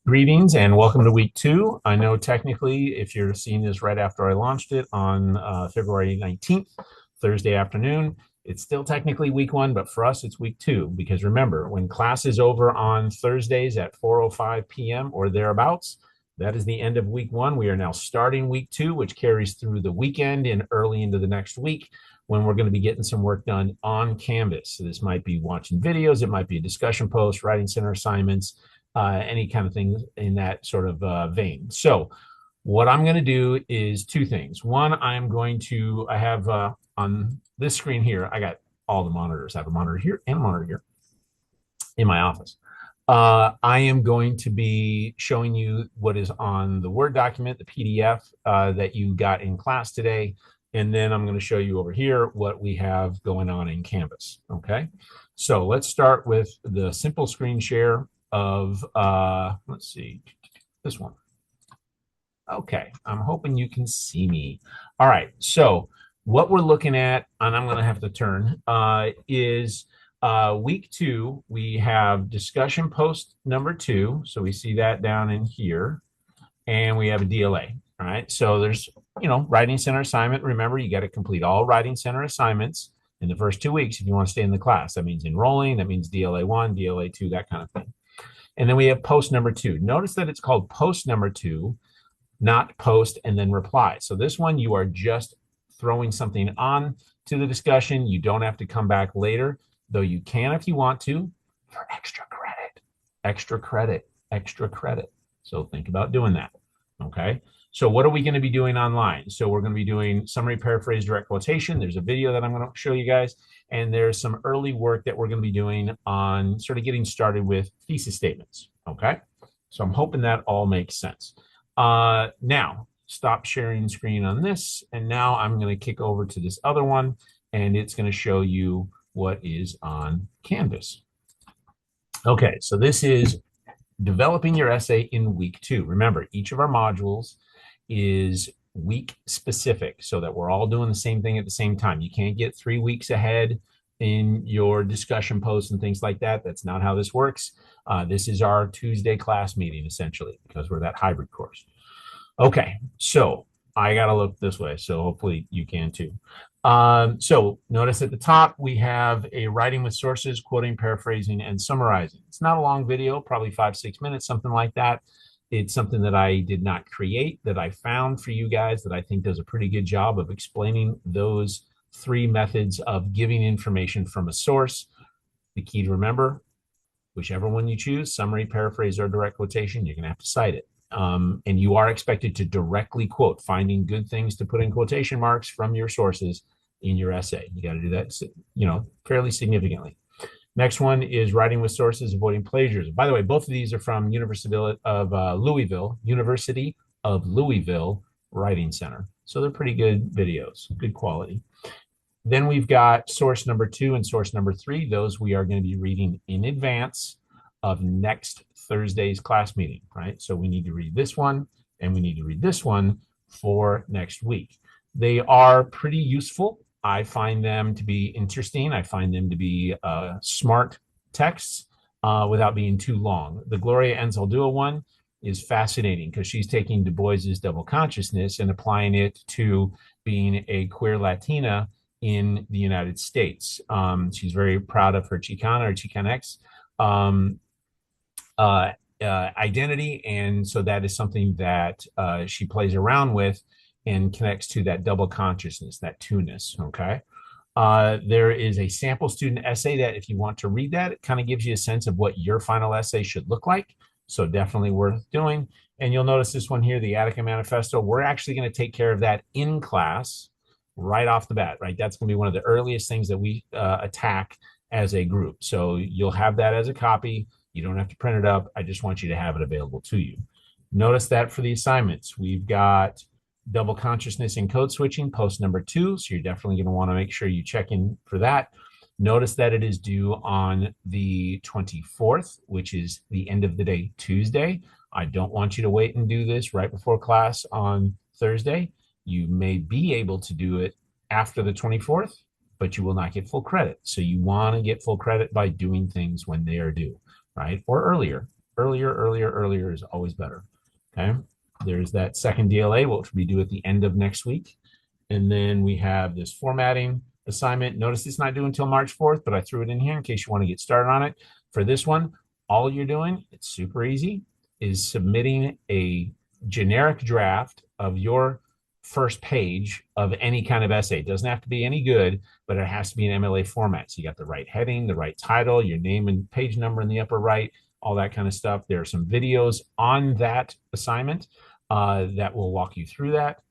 Greetings and welcome to week two. I know technically, if you're seeing this right after I launched it on February 19th, Thursday afternoon, it's still technically week one, but for us, it's week two. Because remember, when class is over on Thursdays at 4:05 p.m. or thereabouts, that is the end of week one. We are now starting week two, which carries through the weekend and early into the next week when we're going to be getting some work done on Canvas. So this might be watching videos, it might be a discussion post, writing center assignments, any kind of thing in that sort of vein. So what I'm going to do is two things. One, I have on this screen here, I got all the monitors. I have a monitor here and a monitor here in my office. I am going to be showing you what is on the Word document, the PDF that you got in class today. And then I'm going to show you over here what we have going on in Canvas. Okay. So let's start with the simple screen share of, let's see, this one. Okay, I'm hoping you can see me. All right, so what we're looking at, and I'm going to have to turn, is week two. We have discussion post number two. So we see that down in here, and we have a DLA. All right, so there's, writing center assignment. Remember, you got to complete all writing center assignments in the first 2 weeks if you want to stay in the class. That means enrolling, that means DLA 1, DLA 2, that kind of thing. And then we have post number two. Notice that it's called post number two, not post and then reply. So this one, you are just throwing something on to the discussion. You don't have to come back later, though you can if you want to, for extra credit, extra credit, extra credit. So think about doing that. Okay. So what are we going to be doing online? So we're going to be doing summary, paraphrase, direct quotation. There's a video that I'm going to show you guys. And there's some early work that we're going to be doing on sort of getting started with thesis statements. Okay. So I'm hoping that all makes sense. Now, stop sharing screen on this. And now I'm going to kick over to this other one, and it's going to show you what is on Canvas. Okay, so this is developing your essay in week two. Remember, each of our modules is week specific so that we're all doing the same thing at the same time. You can't get 3 weeks ahead in your discussion posts and things like that. That's not how this works. This is our Tuesday class meeting, essentially, because we're that hybrid course. Okay, so I got to look this way, so hopefully you can too. So notice at the top, we have a writing with sources, quoting, paraphrasing, and summarizing. It's not a long video, probably 5-6 minutes, something like that. It's something that I did not create, that I found for you guys that I think does a pretty good job of explaining those three methods of giving information from a source. The key to remember, whichever one you choose, summary, paraphrase, or direct quotation, you're going to have to cite it. And you are expected to directly quote, finding good things to put in quotation marks from your sources in your essay. You got to do that, fairly significantly. Next one is writing with sources, avoiding plagiarism. By the way, both of these are from University of Louisville Writing Center. So they're pretty good videos, good quality. Then we've got source number two and source number three. Those we are going to be reading in advance of next Thursday's class meeting, right? So we need to read this one and we need to read this one for next week. They are pretty useful. I find them to be interesting. I find them to be smart texts without being too long. The Gloria Anzaldúa one is fascinating because she's taking Du Bois's double consciousness and applying it to being a queer Latina in the United States. She's very proud of her Chicana or Chicanx identity. And so that is something that she plays around with and connects to that double consciousness, that two-ness, okay? There is a sample student essay that if you want to read that, it kind of gives you a sense of what your final essay should look like. So definitely worth doing. And you'll notice this one here, the Attica Manifesto. We're actually going to take care of that in class right off the bat, right? That's going to be one of the earliest things that we attack as a group. So you'll have that as a copy. You don't have to print it up. I just want you to have it available to you. Notice that for the assignments, we've got double consciousness and code switching, post number two. So you're definitely going to want to make sure you check in for that. Notice that it is due on the 24th, which is the end of the day, Tuesday. I don't want you to wait and do this right before class on Thursday. You may be able to do it after the 24th, but you will not get full credit. So you want to get full credit by doing things when they are due, right? Or earlier, Earlier is always better. Okay. There's that second DLA, which we do at the end of next week. And then we have this formatting assignment. Notice it's not due until March 4th, but I threw it in here in case you want to get started on it. For this one, all you're doing, it's super easy, is submitting a generic draft of your first page of any kind of essay. It doesn't have to be any good, but it has to be in MLA format. So you got the right heading, the right title, your name and page number in the upper right, all that kind of stuff. There are some videos on that assignment that will walk you through that.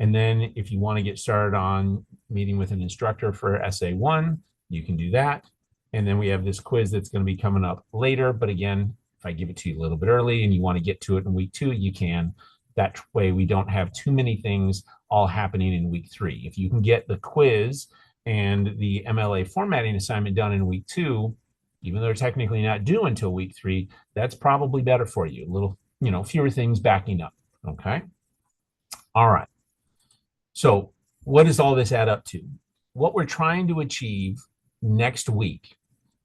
And then if you want to get started on meeting with an instructor for essay one, you can do that. And then we have this quiz that's going to be coming up later. But again, if I give it to you a little bit early and you want to get to it in week 2, you can. That way we don't have too many things all happening in week 3. If you can get the quiz and the MLA formatting assignment done in week 2, even though they're technically not due until week 3, that's probably better for you. A little, fewer things backing up. Okay. All right. So what does all this add up to? What we're trying to achieve next week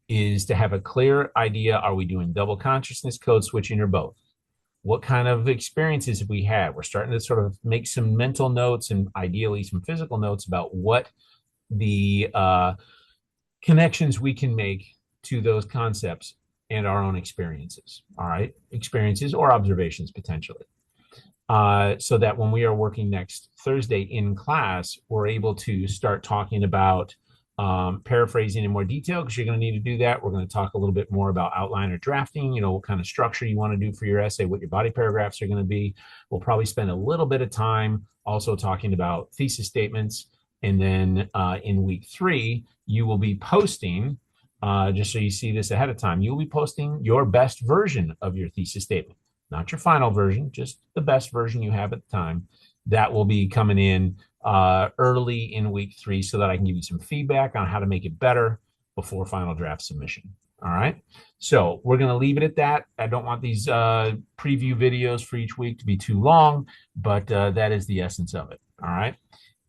is to have a clear idea. Are we doing double consciousness, code switching, or both? What kind of experiences have we had? We're starting to sort of make some mental notes and ideally some physical notes about what the connections we can make to those concepts and our own experiences. All right. Experiences or observations potentially. So that when we are working next Thursday in class, we're able to start talking about paraphrasing in more detail because you're going to need to do that. We're going to talk a little bit more about outline or drafting, what kind of structure you want to do for your essay, what your body paragraphs are going to be. We'll probably spend a little bit of time also talking about thesis statements. And then in week 3, you will be posting, just so you see this ahead of time, you'll be posting your best version of your thesis statement. Not your final version, just the best version you have at the time. That will be coming in early in week 3 so that I can give you some feedback on how to make it better before final draft submission. All right. So we're going to leave it at that. I don't want these preview videos for each week to be too long, but that is the essence of it. All right.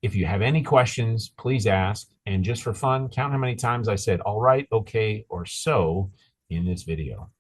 If you have any questions, please ask. And just for fun, count how many times I said, all right, okay, or so in this video.